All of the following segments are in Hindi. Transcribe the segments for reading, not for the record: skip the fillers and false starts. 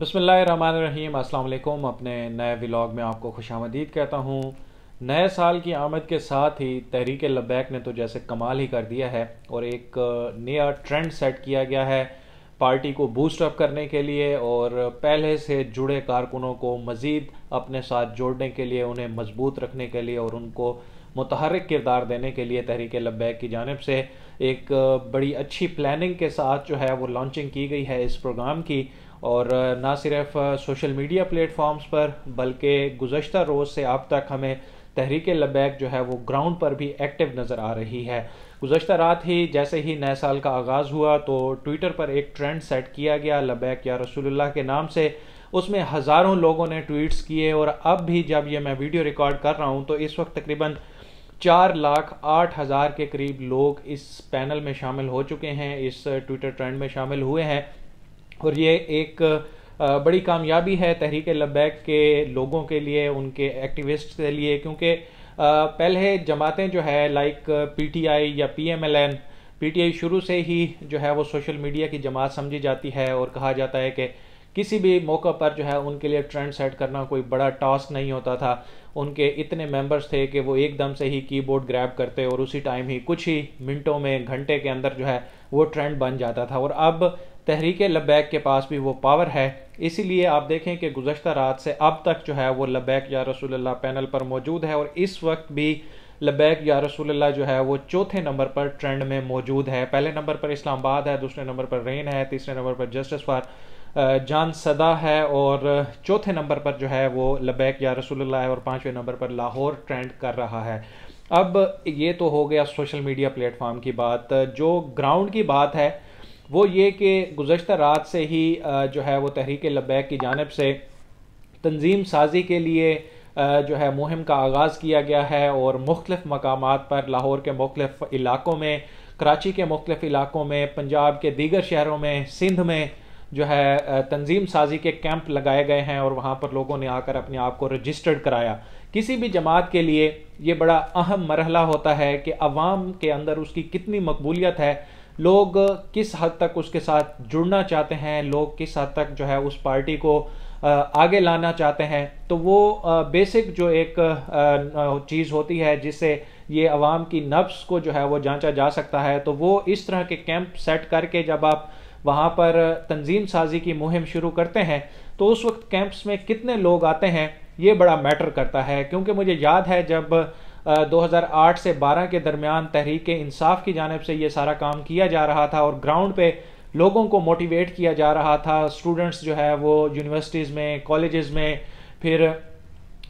बिस्मिल्लाहिर्रहमानिर्रहीम अस्सलाम वालेकुम। अपने नए व्लॉग में आपको खुशामदीद कहता हूँ। नए साल की आमद के साथ ही तहरीक लब्बैक ने तो जैसे कमाल ही कर दिया है और एक नया ट्रेंड सेट किया गया है पार्टी को बूस्ट अप करने के लिए और पहले से जुड़े कारकुनों को मज़ीद अपने साथ जोड़ने के लिए, उन्हें मजबूत रखने के लिए और उनको मुतहर्रिक किरदार देने के लिए तहरीक लब्बैक की जानिब से एक बड़ी अच्छी प्लानिंग के साथ जो है वो लॉन्चिंग की गई है इस प्रोग्राम की। और ना सिर्फ सोशल मीडिया प्लेटफॉर्म्स पर बल्कि गुज़श्ता रोज़ से अब तक हमें तहरीक लब्बैक जो है वो ग्राउंड पर भी एक्टिव नज़र आ रही है। गुज़श्ता रात ही जैसे ही नए साल का आगाज़ हुआ तो ट्विटर पर एक ट्रेंड सेट किया गया लब्बैक या रसूलुल्लाह के नाम से। उसमें हज़ारों लोगों ने ट्वीट्स किए और अब भी जब ये मैं वीडियो रिकॉर्ड कर रहा हूँ तो इस वक्त तकरीबन 4,08,000 के करीब लोग इस पैनल में शामिल हो चुके हैं, इस ट्विटर ट्रेंड में शामिल हुए हैं। और ये एक बड़ी कामयाबी है तहरीक लब्बैक के लोगों के लिए, उनके एक्टिविस्ट के लिए, क्योंकि पहले जमातें जो है लाइक पीटीआई या पीएमएलएन, पीटीआई शुरू से ही जो है वो सोशल मीडिया की जमात समझी जाती है और कहा जाता है कि किसी भी मौका पर जो है उनके लिए ट्रेंड सेट करना कोई बड़ा टास्क नहीं होता था। उनके इतने मेंबर्स थे कि वो एकदम से ही कीबोर्ड ग्रैब करते और उसी टाइम ही कुछ ही मिनटों में, घंटे के अंदर जो है वो ट्रेंड बन जाता था। और अब तहरीक लब्बैक के पास भी वो पावर है, इसीलिए आप देखें कि गुज़श्ता रात से अब तक जो है वो लब्बैक या रसूलुल्लाह पैनल पर मौजूद है और इस वक्त भी लब्बैक या रसूलुल्लाह जो है वो चौथे नंबर पर ट्रेंड में मौजूद है। पहले नंबर पर इस्लामाबाद है, दूसरे नंबर पर रेन है, तीसरे नंबर पर जस्टिस फॉर जान सदा है और चौथे नंबर पर जो है वो लब्बैक या रसूलुल्लाह है और पांचवें नंबर पर लाहौर ट्रेंड कर रहा है। अब ये तो हो गया सोशल मीडिया प्लेटफॉर्म की बात। जो ग्राउंड की बात है वो ये कि गुज़श्ता रात से ही जो है वो तहरीक लब्बैक की जानिब से तंजीम साजी के लिए जो है मुहिम का आगाज़ किया गया है और मुख्तलिफ मकामात पर, लाहौर के मुख्तलिफ इलाकों में, कराची के मुख्तलिफ इलाकों में, पंजाब के दीगर शहरों में, सिंध में जो है तंजीम साजी के कैंप लगाए गए हैं और वहाँ पर लोगों ने आकर अपने आप को रजिस्टर्ड कराया। किसी भी जमात के लिए ये बड़ा अहम मरहला होता है कि अवाम के अंदर उसकी कितनी मकबूलियत है, लोग किस हद तक उसके साथ जुड़ना चाहते हैं, लोग किस हद तक जो है उस पार्टी को आगे लाना चाहते हैं। तो वो बेसिक जो एक चीज़ होती है जिससे ये अवाम की नफ्स को जो है वो जांचा जा सकता है, तो वो इस तरह के कैंप सेट करके जब आप वहाँ पर तंजीम साजी की मुहिम शुरू करते हैं तो उस वक्त कैंप्स में कितने लोग आते हैं ये बड़ा मैटर करता है। क्योंकि मुझे याद है जब 2008 से 12 के दरमियान तहरीक इंसाफ की जानिब से ये सारा काम किया जा रहा था और ग्राउंड पे लोगों को मोटिवेट किया जा रहा था। स्टूडेंट्स जो है वो यूनिवर्सिटीज़ में, कॉलेजेस में, फिर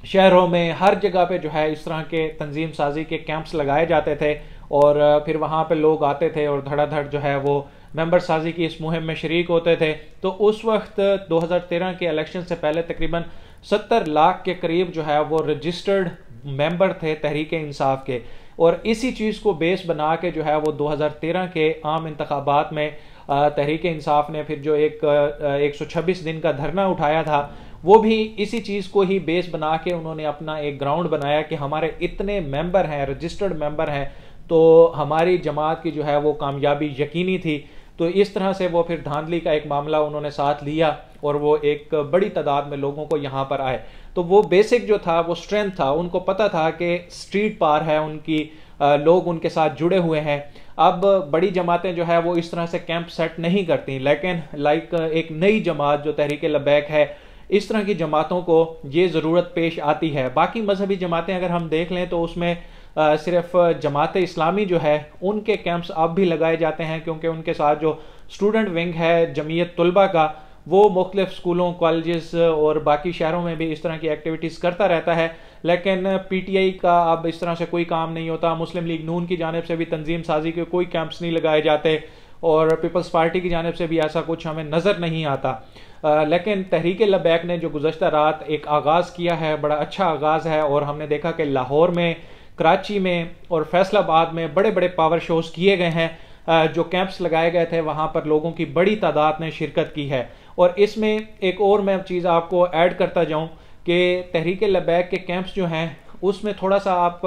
शहरों में, हर जगह पे जो है इस तरह के तंजीम साजी के कैंप्स लगाए जाते थे और फिर वहाँ पे लोग आते थे और धड़ाधड़ जो है वो मेंबर साजी की इस मुहिम में शरीक होते थे। तो उस वक्त 2013 के इलेक्शन से पहले तकरीबन 70 लाख के करीब जो है वो रजिस्टर्ड मेंबर थे तहरीक इंसाफ के और इसी चीज़ को बेस बना के जो है वो 2013 के आम इंतखाबात में तहरीक इंसाफ ने फिर जो एक 126 दिन का धरना उठाया था वो भी इसी चीज़ को ही बेस बना के उन्होंने अपना एक ग्राउंड बनाया कि हमारे इतने मेंबर हैं, रजिस्टर्ड मेंबर हैं, तो हमारी जमात की जो है वो कामयाबी यकीनी थी। तो इस तरह से वो फिर धांधली का एक मामला उन्होंने साथ लिया और वो एक बड़ी तादाद में लोगों को यहाँ पर आए। तो वो बेसिक जो था वो स्ट्रेंथ था, उनको पता था कि स्ट्रीट पार है उनकी, लोग उनके साथ जुड़े हुए हैं। अब बड़ी जमातें जो है वो इस तरह से कैंप सेट नहीं करती, लेकिन लाइक एक नई जमात जो तहरीक लब्बैक है, इस तरह की जमातों को ये ज़रूरत पेश आती है। बाकी मजहबी जमातें अगर हम देख लें तो उसमें सिर्फ जमात इस्लामी जो है उनके कैंप्स अब भी लगाए जाते हैं क्योंकि उनके साथ जो स्टूडेंट विंग है जमीयत तुलबा का, वो मुख्तलिफ स्कूलों, कॉलेजेस और बाकी शहरों में भी इस तरह की एक्टिविटीज़ करता रहता है। लेकिन पीटीआई का अब इस तरह से कोई काम नहीं होता। मुस्लिम लीग नून की जानिब से भी तंजीम साजी के कोई कैंप्स नहीं लगाए जाते और पीपल्स पार्टी की जानिब से भी ऐसा कुछ हमें नज़र नहीं आता। लेकिन तहरीक लब्बैक ने जो गुज़श्ता रात एक आगाज़ किया है, बड़ा अच्छा आगाज़ है और हमने देखा कि लाहौर में, कराची में और फैसलाबाद में बड़े बड़े पावर शोज किए गए हैं। जो कैंप्स लगाए गए थे वहाँ पर लोगों की बड़ी तादाद ने शिरकत की है। और इसमें एक और मैं चीज़ आपको ऐड करता जाऊँ कि तहरीक लब्बैक के कैंप्स जो हैं उसमें थोड़ा सा आप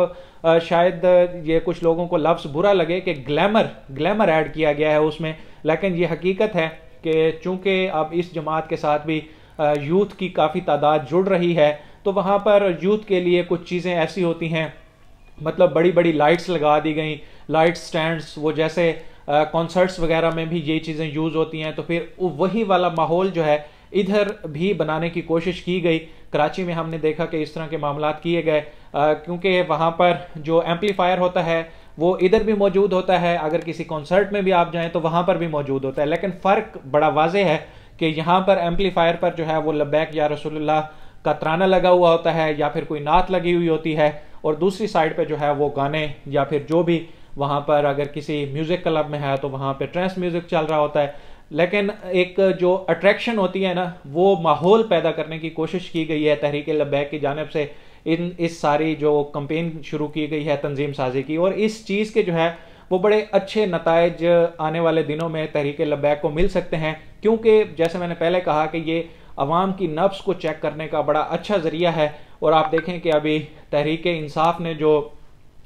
शायद ये कुछ लोगों को लफ्ज़ बुरा लगे कि ग्लैमर ऐड किया गया है उसमें, लेकिन ये हकीकत है कि चूंकि अब इस जमात के साथ भी यूथ की काफ़ी तादाद जुड़ रही है, तो वहाँ पर यूथ के लिए कुछ चीज़ें ऐसी होती हैं, मतलब बड़ी बड़ी लाइट्स लगा दी गई, लाइट स्टैंड्स, वो जैसे कॉन्सर्ट्स वगैरह में भी ये चीज़ें यूज़ होती हैं, तो फिर वही वाला माहौल जो है इधर भी बनाने की कोशिश की गई। कराची में हमने देखा कि इस तरह के मामला किए गए, क्योंकि वहाँ पर जो एम्पलीफायर होता है वो इधर भी मौजूद होता है, अगर किसी कॉन्सर्ट में भी आप जाएं तो वहाँ पर भी मौजूद होता है, लेकिन फ़र्क बड़ा वाज़ेह है कि यहाँ पर एम्पलीफायर पर जो है वो लब्बैक या रसूलुल्लाह का तराना लगा हुआ होता है या फिर कोई नात लगी हुई होती है, और दूसरी साइड पे जो है वो गाने या फिर जो भी वहाँ पर अगर किसी म्यूज़िक क्लब में है तो वहाँ पे ट्रांस म्यूज़िक चल रहा होता है। लेकिन एक जो अट्रैक्शन होती है ना, वो माहौल पैदा करने की कोशिश की गई है तहरीक लब्बैक की जानिब से, इस सारी जो कंपेन शुरू की गई है तंजीम साजी की, और इस चीज़ के जो है वो बड़े अच्छे नताइज आने वाले दिनों में तहरीक लब्बैक को मिल सकते हैं, क्योंकि जैसे मैंने पहले कहा कि ये अवाम की नफ्स को चेक करने का बड़ा अच्छा ज़रिया है। और आप देखें कि अभी तहरीक इंसाफ ने जो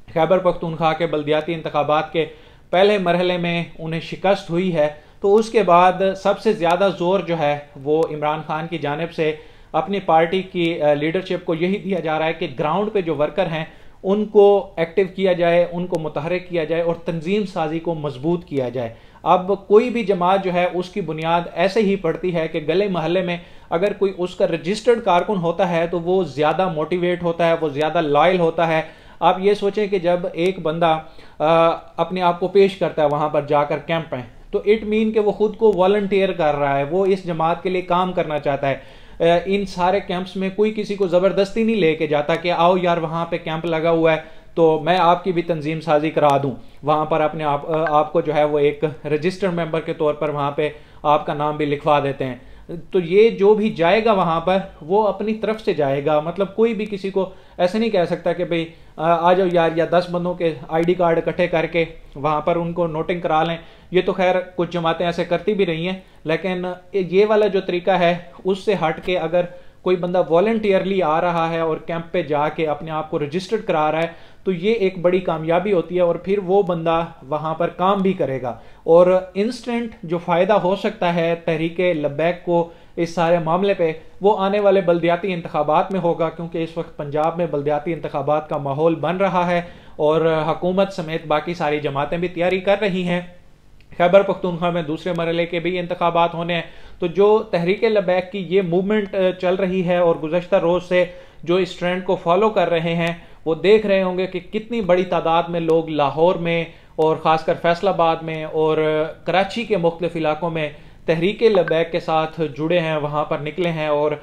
खैबर पख्तूनख्वा के बल्दियाती इंतखाबात के पहले मरहले में उन्हें शिकस्त हुई है, तो उसके बाद सबसे ज़्यादा ज़ोर जो है वो इमरान खान की जानिब से अपनी पार्टी की लीडरशिप को यही दिया जा रहा है कि ग्राउंड पे जो वर्कर हैं उनको एक्टिव किया जाए, उनको मुतहरिक किया जाए और तंजीम साजी को मजबूत किया जाए। अब कोई भी जमात जो है उसकी बुनियाद ऐसे ही पड़ती है कि गले महल्ले में अगर कोई उसका रजिस्टर्ड कारकुन होता है तो वो ज़्यादा मोटिवेट होता है, वो ज़्यादा लॉयल होता है। आप ये सोचें कि जब एक बंदा अपने आप को पेश करता है वहाँ पर जाकर कैंप में, तो इट मीन कि वो खुद को वॉलंटियर कर रहा है, वो इस जमात के लिए काम करना चाहता है। इन सारे कैंप्स में कोई किसी को ज़बरदस्ती नहीं लेके जाता कि आओ यार वहाँ पे कैंप लगा हुआ है तो मैं आपकी भी तंजीम साजी करा दूं, वहाँ पर अपने आपको जो है वो एक रजिस्टर्ड मेंबर के तौर पर वहाँ पे आपका नाम भी लिखवा देते हैं। तो ये जो भी जाएगा वहाँ पर वो अपनी तरफ से जाएगा, मतलब कोई भी किसी को ऐसे नहीं कह सकता कि भाई आ जाओ यार, या 10 बंदों के आईडी कार्ड इकट्ठे करके वहाँ पर उनको नोटिंग करा लें। ये तो खैर कुछ जमातें ऐसे करती भी रही हैं, लेकिन ये वाला जो तरीका है उससे हट के अगर कोई बंदा वॉलंटियरली आ रहा है और कैंप पे जाके अपने आप को रजिस्टर्ड करा रहा है तो ये एक बड़ी कामयाबी होती है, और फिर वो बंदा वहाँ पर काम भी करेगा। और इंस्टेंट जो फ़ायदा हो सकता है तहरीक लब्बैक को इस सारे मामले पे, वो आने वाले बल्दियाती इंतखाबात में होगा, क्योंकि इस वक्त पंजाब में बल्दियाती इंतखाबात का माहौल बन रहा है और हुकूमत समेत बाकी सारी जमातें भी तैयारी कर रही हैं। खैबर पख्तूनख्वा में दूसरे मरहले के भी इंतखाबात होने हैं। तो जो तहरीक लब्बैक की ये मूवमेंट चल रही है और गुज़श्ता रोज़ से जो इस ट्रेंड को फॉलो कर रहे हैं वो देख रहे होंगे कि कितनी बड़ी तादाद में लोग लाहौर में और ख़ासकर फैसलाबाद में और कराची के मुख्तलिफ इलाकों में तहरीक लब्बैक के साथ जुड़े हैं, वहाँ पर निकले हैं। और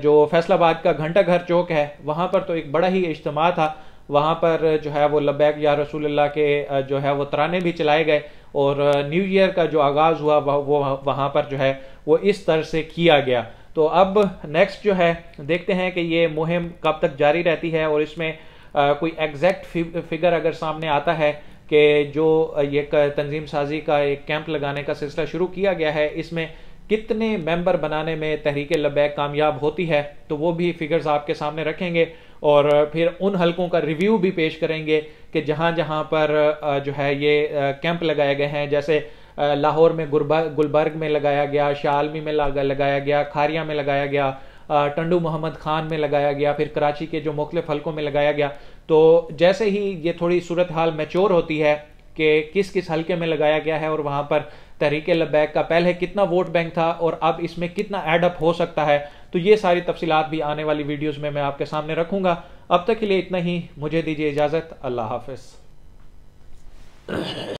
जो फैसलाबाद का घंटा घर चौक है वहाँ पर तो एक बड़ा ही इज्तिमा था, वहाँ पर जो है वो लब्बैक या रसूलुल्लाह के जो है वो तराने भी चलाए गए, और न्यू ईयर का जो आगाज़ हुआ वो वहाँ पर जो है वो इस तरह से किया गया। तो अब नेक्स्ट जो है देखते हैं कि ये मुहिम कब तक जारी रहती है, और इसमें कोई एग्जैक्ट फिगर अगर सामने आता है कि जो ये तंजीम साजी का एक कैंप लगाने का सिलसिला शुरू किया गया है, इसमें कितने मेंबर बनाने में तहरीक लब्बैक कामयाब होती है, तो वो भी फिगर्स आपके सामने रखेंगे और फिर उन हलकों का रिव्यू भी पेश करेंगे कि जहाँ जहाँ पर जो है ये कैंप लगाए गए हैं। जैसे लाहौर में गुलबर्ग में लगाया गया, शालमी में लगाया गया, खारिया में लगाया गया, टंडू मोहम्मद खान में लगाया गया, फिर कराची के जो मुख्तलिफ हलकों में लगाया गया। तो जैसे ही ये थोड़ी सूरत हाल मैच्योर होती है कि किस किस हलके में लगाया गया है और वहाँ पर तहरीक लब्बैक का पहले कितना वोट बैंक था और अब इसमें कितना एडअप हो सकता है, तो ये सारी तफसीलात भी आने वाली वीडियोस में मैं आपके सामने रखूंगा। अब तक के लिए इतना ही, मुझे दीजिए इजाज़त। अल्लाह हाफ़िज़।